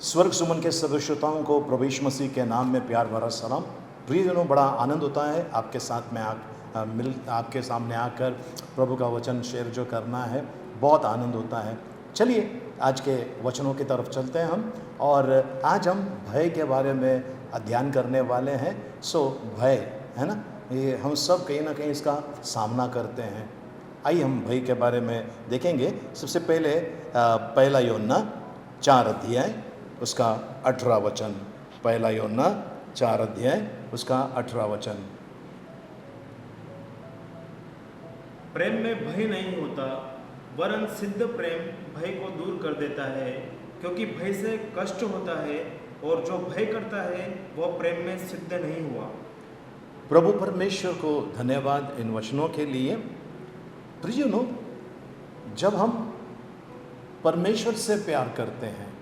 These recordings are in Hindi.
स्वर्ग सुमन के सभी श्रोताओं को प्रभु यीशु मसीह के नाम में प्यार भरा सलाम। प्रिय जनों, बड़ा आनंद होता है आपके साथ में आपके सामने आकर प्रभु का वचन शेयर जो करना है, बहुत आनंद होता है। चलिए आज के वचनों की तरफ चलते हैं हम, और आज हम भय के बारे में अध्ययन करने वाले हैं। भय है ना, ये हम सब कहीं ना कहीं इसका सामना करते हैं। आइए हम भय के बारे में देखेंगे। सबसे पहले पहला यूहन्ना 4 अध्याय उसका 18 वचन। पहला यूहन्ना 4 अध्याय उसका 18 वचन। प्रेम में भय नहीं होता, वरन सिद्ध प्रेम भय को दूर कर देता है, क्योंकि भय से कष्ट होता है, और जो भय करता है वह प्रेम में सिद्ध नहीं हुआ। प्रभु परमेश्वर को धन्यवाद इन वचनों के लिए। प्रियजनों, जब हम परमेश्वर से प्यार करते हैं,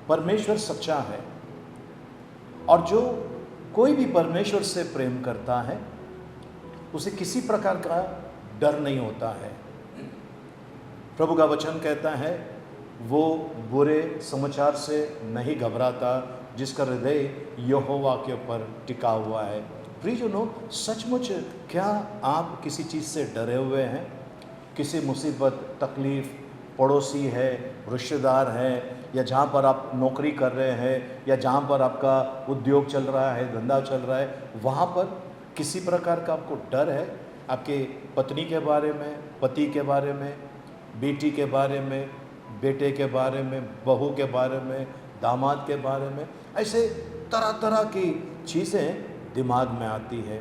परमेश्वर सच्चा है, और जो कोई भी परमेश्वर से प्रेम करता है उसे किसी प्रकार का डर नहीं होता है। प्रभु का वचन कहता है वो बुरे समाचार से नहीं घबराता जिसका हृदय यहोवा के ऊपर टिका हुआ है। प्रियजनों, सचमुच क्या आप किसी चीज़ से डरे हुए हैं? किसी मुसीबत, तकलीफ़, पड़ोसी है, रिश्तेदार है, या जहाँ पर आप नौकरी कर रहे हैं, या जहाँ पर आपका उद्योग चल रहा है, धंधा चल रहा है, वहाँ पर किसी प्रकार का आपको डर है? आपके पत्नी के बारे में, पति के बारे में, बेटी के बारे में, बेटे के बारे में, बहू के बारे में, दामाद के बारे में, ऐसे तरह तरह की चीज़ें दिमाग में आती है।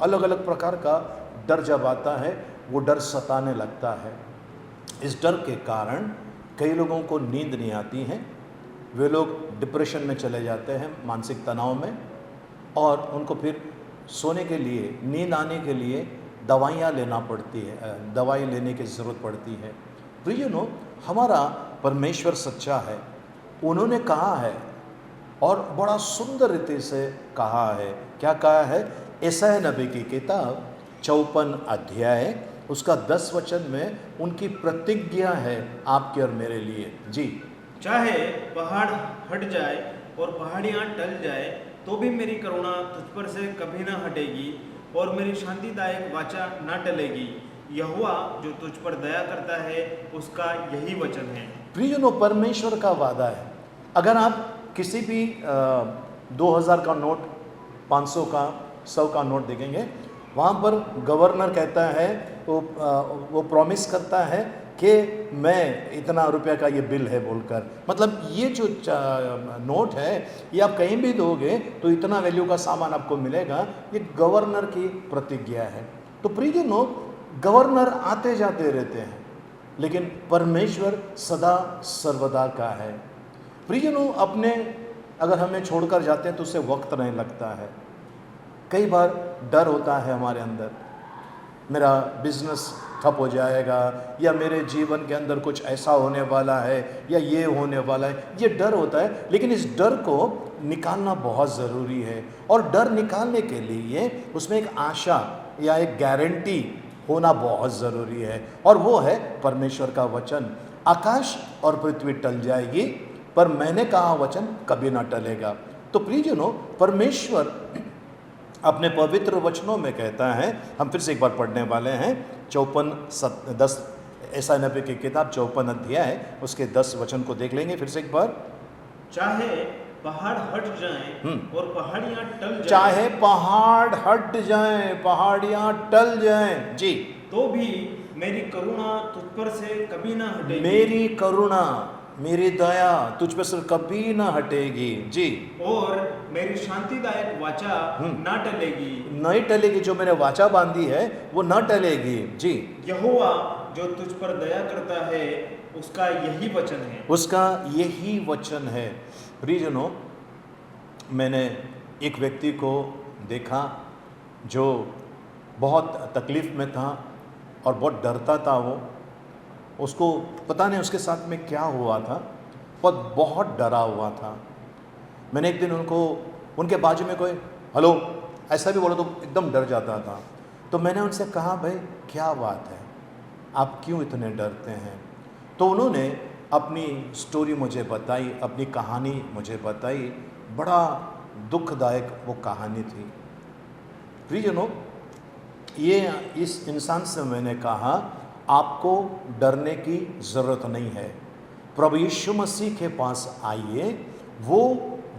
अलग अलग प्रकार का डर जब आता है, वो डर सताने लगता है। इस डर के कारण कई लोगों को नींद नहीं आती है, वे लोग डिप्रेशन में चले जाते हैं, मानसिक तनाव में, और उनको फिर सोने के लिए, नींद आने के लिए दवाइयाँ लेना पड़ती है, दवाई लेने की ज़रूरत पड़ती है। प्रियजनों, हमारा परमेश्वर सच्चा है। उन्होंने कहा है, और बड़ा सुंदर रीति से कहा है। क्या कहा है? यशायाह नबी की किताब 54 अध्याय उसका 10 वचन में उनकी प्रतिज्ञा है आपके और मेरे लिए। जी, चाहे पहाड़ हट जाए और पहाड़ियाँ टल जाए, तो भी मेरी करुणा तुझ पर से कभी ना हटेगी, और मेरी शांतिदायक वाचा ना टलेगी। यहोवा जो तुझ पर दया करता है, उसका यही वचन है। प्रियजनों, परमेश्वर का वादा है। अगर आप किसी भी 2000 का नोट, 500 का, 100 का नोट देखेंगे, वहाँ पर गवर्नर कहता है, वो प्रॉमिस करता है कि मैं इतना रुपया का ये बिल है बोलकर, मतलब ये जो नोट है ये आप कहीं भी दोगे तो इतना वैल्यू का सामान आपको मिलेगा। ये गवर्नर की प्रतिज्ञा है। तो प्रियजनों, गवर्नर आते जाते रहते हैं, लेकिन परमेश्वर सदा सर्वदा का है। प्रियजनों, अपने अगर हमें छोड़कर जाते हैं तो उसे वक्त नहीं लगता है। कई बार डर होता है हमारे अंदर, मेरा बिजनेस ठप हो जाएगा, या मेरे जीवन के अंदर कुछ ऐसा होने वाला है, या ये होने वाला है, ये डर होता है। लेकिन इस डर को निकालना बहुत ज़रूरी है, और डर निकालने के लिए उसमें एक आशा या एक गारंटी होना बहुत ज़रूरी है, और वो है परमेश्वर का वचन। आकाश और पृथ्वी टल जाएगी, पर मैंने कहा वचन कभी ना टलेगा। तो प्रियजनों, परमेश्वर अपने पवित्र वचनों में कहता है, हम फिर से एक बार पढ़ने वाले हैं 54:10 यशायाह नबी की किताब 54 अध्याय उसके 10 वचन को देख लेंगे फिर से एक बार। चाहे पहाड़ हट जाएं और पहाड़ियाँ टल जाएं, चाहे पहाड़ हट जाएं, पहाड़ियाँ टल जाएं, जी, तो भी मेरी करुणा तुझ पर से कभी ना हटेगी। मेरी करुणा, मेरी दया तुझ पर से कभी ना हटेगी। जी, और मेरी शांतिदायक वाचा ना टलेगी। नहीं टलेगी, जो मैंने वाचा बांधी है वो न टलेगी। जी, यहोवा जो तुझ पर दया करता है, उसका यही वचन है। उसका यही वचन है। प्रियजनों, मैंने एक व्यक्ति को देखा जो बहुत तकलीफ़ में था और बहुत डरता था। वो, उसको पता नहीं उसके साथ में क्या हुआ था, पर बहुत डरा हुआ था। मैंने एक दिन उनके बाजू में कोई हेलो ऐसा भी बोला तो एकदम डर जाता था। तो मैंने उनसे कहा, भाई क्या बात है, आप क्यों इतने डरते हैं? तो उन्होंने अपनी स्टोरी मुझे बताई, अपनी कहानी मुझे बताई। बड़ा दुखदायक वो कहानी थी। प्रियजनों, ये इस इंसान से मैंने कहा आपको डरने की ज़रूरत नहीं है। प्रभु यीशु मसीह के पास आइए, वो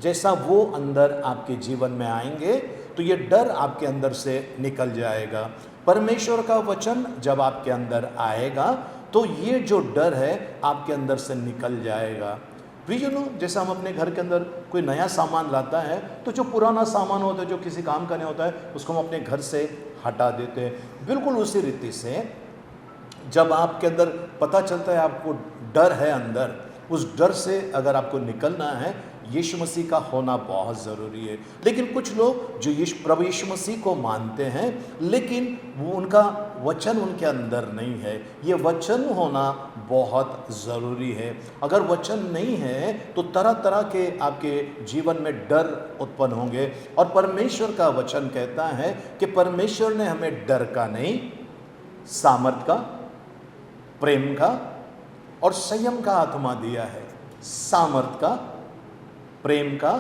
जैसा वो अंदर आपके जीवन में आएंगे तो ये डर आपके अंदर से निकल जाएगा। परमेश्वर का वचन जब आपके अंदर आएगा तो ये जो डर है आपके अंदर से निकल जाएगा। प्रियजनों, जैसा हम अपने घर के अंदर कोई नया सामान लाता है तो जो पुराना सामान होता है, जो किसी काम का नहीं होता है, उसको हम अपने घर से हटा देते हैं। बिल्कुल उसी रीति से जब आपके अंदर पता चलता है आपको डर है अंदर, उस डर से अगर आपको निकलना है, यीशु मसीह का होना बहुत ज़रूरी है। लेकिन कुछ लोग जो प्रभु यीशु मसीह को मानते हैं लेकिन वो उनका वचन उनके अंदर नहीं है। ये वचन होना बहुत ज़रूरी है। अगर वचन नहीं है तो तरह तरह के आपके जीवन में डर उत्पन्न होंगे। और परमेश्वर का वचन कहता है कि परमेश्वर ने हमें डर का नहीं, सामर्थ का, प्रेम का और संयम का आत्मा दिया है। सामर्थ का, प्रेम का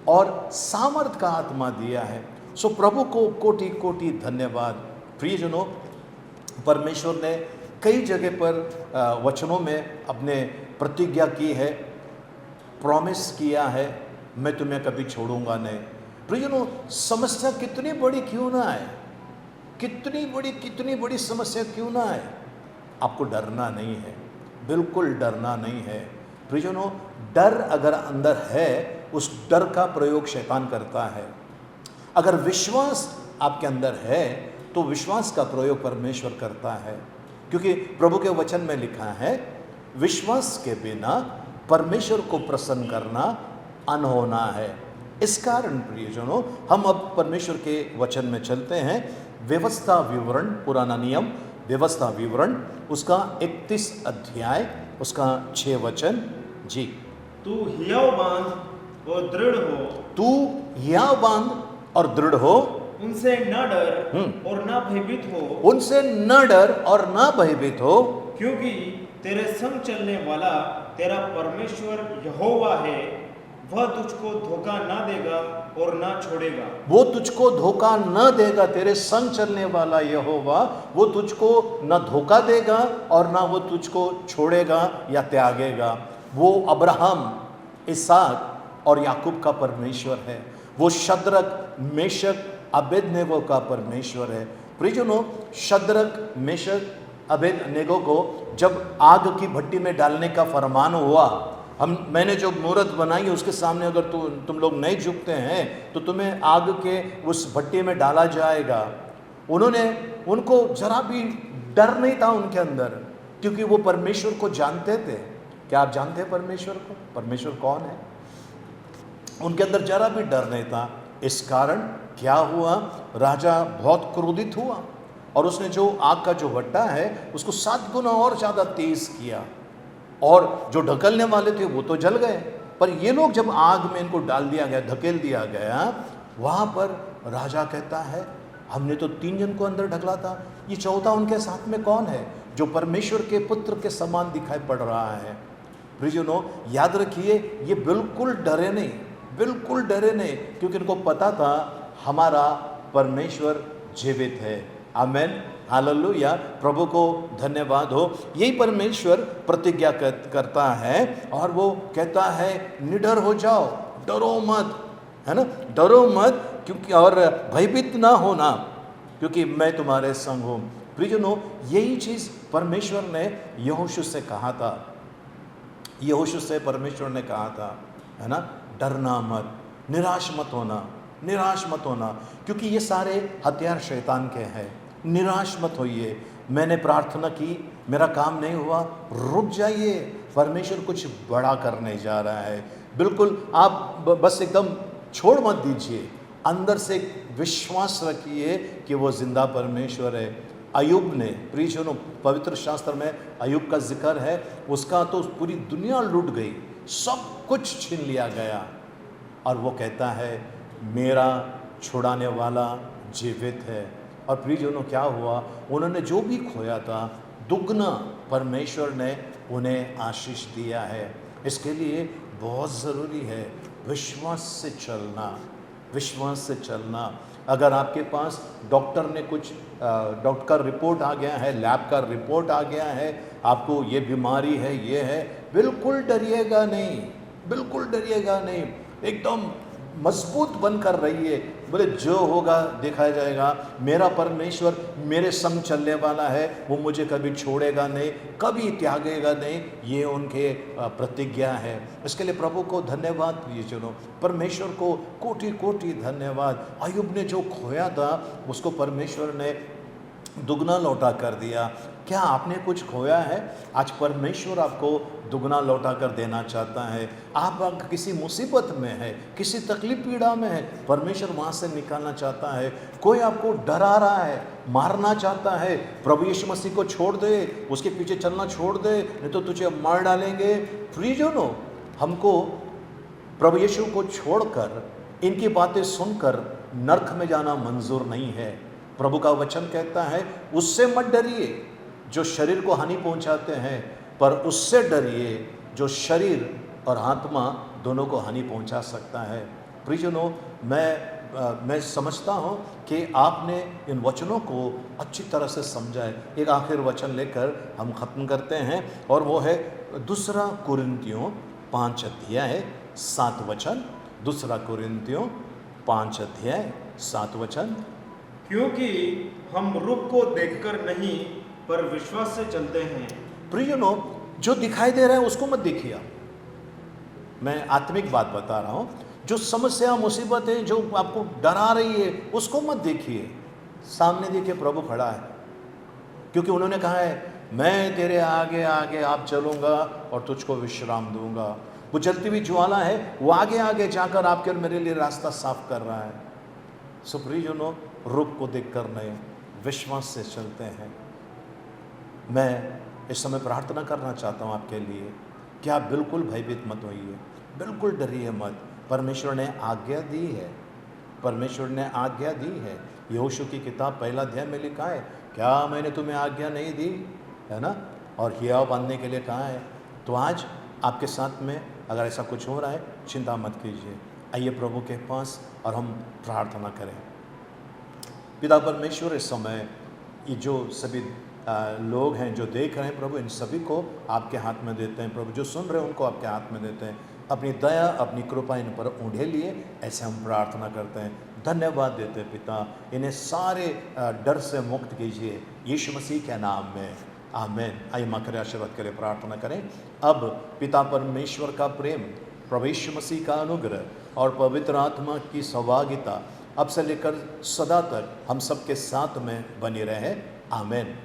और सामर्थ का आत्मा दिया है। सो प्रभु को कोटि कोटि धन्यवाद। प्रियजनों, परमेश्वर ने कई जगह पर वचनों में अपने प्रतिज्ञा की है, प्रॉमिस किया है, मैं तुम्हें कभी छोड़ूंगा नहीं। प्रियजनों, समस्या कितनी बड़ी क्यों ना आए, कितनी बड़ी समस्या क्यों ना आए, आपको डरना नहीं है, बिल्कुल डरना नहीं है। प्रियजनों, डर अगर अंदर है, उस डर का प्रयोग शैतान करता है। अगर विश्वास आपके अंदर है तो विश्वास का प्रयोग परमेश्वर करता है, क्योंकि प्रभु के वचन में लिखा है विश्वास के बिना परमेश्वर को प्रसन्न करना अनहोना है। इस कारण प्रियजनों, हम अब परमेश्वर के वचन में चलते हैं। व्यवस्था विवरण, पुराना नियम व्यवस्था विवरण, उसका 31 अध्याय, उसका 6 वचन। जी, तू हियाव बांध और दृढ़ हो, तू हियाव बांध और दृढ़ हो, उनसे न डर और न भयभीत हो, उनसे न डर और न भयभीत हो, क्योंकि तेरे संग चलने वाला तेरा परमेश्वर यहोवा है, वह तुझको धोखा ना देगा और ना छोड़ेगा। वो तुझको धोखा न देगा। तेरे संग चलने वाला यहोवा, वो तुझको न धोखा देगा और ना वो तुझको छोड़ेगा या त्यागेगा। वो अब्राहम, इसहाक और याकूब का परमेश्वर है। वो शद्रक, मेशक, अबेदनेगो का परमेश्वर है। प्रियजनों, शद्रक, मेशक, अबेदनेगो को जब आग की भट्टी में डालने का फरमान हुआ, मैंने जो मूर्त बनाई उसके सामने अगर तुम लोग नहीं झुकते हैं तो तुम्हें आग के उस भट्टी में डाला जाएगा। उनको जरा भी डर नहीं था उनके अंदर, क्योंकि वो परमेश्वर को जानते थे। क्या आप जानते हैं परमेश्वर को? परमेश्वर कौन है? उनके अंदर जरा भी डर नहीं था। इस कारण क्या हुआ, राजा बहुत क्रोधित हुआ और उसने जो आग का जो भट्टा है उसको 7 गुना और ज़्यादा तेज किया, और जो ढकलने वाले थे वो तो जल गए, पर ये लोग जब आग में इनको डाल दिया गया, धकेल दिया गया, वहाँ पर राजा कहता है हमने तो 3 जन को अंदर ढकला था, ये चौथा उनके साथ में कौन है जो परमेश्वर के पुत्र के समान दिखाई पड़ रहा है। प्रियजनों, याद रखिए, ये बिल्कुल डरे नहीं, बिल्कुल डरे नहीं, क्योंकि इनको पता था हमारा परमेश्वर जीवित है। आमेन, हालेलुया, प्रभु को धन्यवाद हो। यही परमेश्वर प्रतिज्ञा करता है और वो कहता है निडर हो जाओ, डरो मत, है ना, डरो मत, क्योंकि और भयभीत ना होना, क्योंकि मैं तुम्हारे संग हूँ। प्रियजनों, यही चीज़ परमेश्वर ने यहोशू से कहा था। यहोशू से परमेश्वर ने कहा था, है ना, डरना मत, निराश मत होना, निराश मत होना, क्योंकि ये सारे हथियार शैतान के हैं। निराश मत होइए, मैंने प्रार्थना की, मेरा काम नहीं हुआ, रुक जाइए, परमेश्वर कुछ बड़ा करने जा रहा है। बिल्कुल आप बस एकदम छोड़ मत दीजिए, अंदर से विश्वास रखिए कि वो जिंदा परमेश्वर है। अय्यूब ने, प्रियजनों, पवित्र शास्त्र में अय्यूब का जिक्र है, उसका तो पूरी दुनिया लूट गई, सब कुछ छीन लिया गया, और वो कहता है मेरा छुड़ाने वाला जीवित है। और प्रियजनों, क्या हुआ, उन्होंने जो भी खोया था दुगना परमेश्वर ने उन्हें आशीष दिया है। इसके लिए बहुत ज़रूरी है विश्वास से चलना, विश्वास से चलना। अगर आपके पास डॉक्टर ने कुछ डॉक्टर का रिपोर्ट आ गया है, लैब का रिपोर्ट आ गया है, आपको ये बीमारी है, ये है, बिल्कुल डरिएगा नहीं, बिल्कुल डरिएगा नहीं, एकदम मजबूत बनकर रहिए। बोले जो होगा देखा जाएगा, मेरा परमेश्वर मेरे संग चलने वाला है, वो मुझे कभी छोड़ेगा नहीं, कभी त्यागेगा नहीं, ये उनके प्रतिज्ञा है। इसके लिए प्रभु को धन्यवाद दीजिए। चलो परमेश्वर को कोटि कोटि धन्यवाद। अय्यूब ने जो खोया था उसको परमेश्वर ने दुगना लौटा कर दिया। क्या आपने कुछ खोया है? आज परमेश्वर आपको दुगना लौटा कर देना चाहता है। आप किसी मुसीबत में है, किसी तकलीफ पीड़ा में है, परमेश्वर वहाँ से निकालना चाहता है। कोई आपको डरा रहा है, मारना चाहता है, प्रभु यीशु मसीह को छोड़ दे, उसके पीछे चलना छोड़ दे, नहीं तो तुझे मार डालेंगे। प्रियजनों, हमको प्रभु यीशु को छोड़कर, इनकी बातें सुनकर नरक में जाना मंजूर नहीं है। प्रभु का वचन कहता है उससे मत डरिए जो शरीर को हानि पहुंचाते हैं, पर उससे डरिए जो शरीर और आत्मा दोनों को हानि पहुंचा सकता है। प्रियजनों, मैं समझता हूं कि आपने इन वचनों को अच्छी तरह से समझा है। एक आखिर वचन लेकर हम ख़त्म करते हैं और वो है 2 कुरिन्थियों 5 अध्याय 7 वचन। 2 कुरिन्थियों 5 अध्याय 7 वचन। क्योंकि हम रूप को देखकर नहीं पर विश्वास से चलते हैं। प्रियजनों, जो दिखाई दे रहा है उसको मत देखिए। मैं आत्मिक बात बता रहा हूं। जो समस्या मुसीबत है, जो आपको डरा रही है, उसको मत देखिए। सामने देखिए प्रभु खड़ा है, क्योंकि उन्होंने कहा है मैं तेरे आगे आगे आप चलूंगा और तुझको विश्राम दूंगा। वो जलती हुई ज्वाला है, वो आगे आगे जाकर आपके और मेरे लिए रास्ता साफ कर रहा है। सो प्रियजनों, रूप को देखकर नहीं, विश्वास से चलते हैं। मैं इस समय प्रार्थना करना चाहता हूँ आपके लिए कि आप बिल्कुल भयभीत मत होइए, बिल्कुल डरिए मत। परमेश्वर ने आज्ञा दी है, परमेश्वर ने आज्ञा दी है। यहोशू की किताब 1 अध्याय में लिखा है, क्या मैंने तुम्हें आज्ञा नहीं दी है ना, और हियाव बांधने के लिए कहा है। तो आज आपके साथ में अगर ऐसा कुछ हो रहा है, चिंता मत कीजिए। आइए प्रभु के पास और हम प्रार्थना करें। पिता परमेश्वर, इस समय ये जो सभी लोग हैं जो देख रहे हैं प्रभु, इन सभी को आपके हाथ में देते हैं प्रभु। जो सुन रहे हैं उनको आपके हाथ में देते हैं। अपनी दया, अपनी कृपा इन पर ऊँढे लिए, ऐसे हम प्रार्थना करते हैं। धन्यवाद देते हैं पिता, इन्हें सारे डर से मुक्त कीजिए यीशु मसीह के नाम में, आमीन। आइए माँ करे आशीर्वाद करे, प्रार्थना करें। अब पिता परमेश्वर का प्रेम, प्रभु यीशु मसीह का अनुग्रह और पवित्र आत्मा की सहभागिता अब से लेकर सदा तक हम सबके साथ में बनी रहे, आमीन।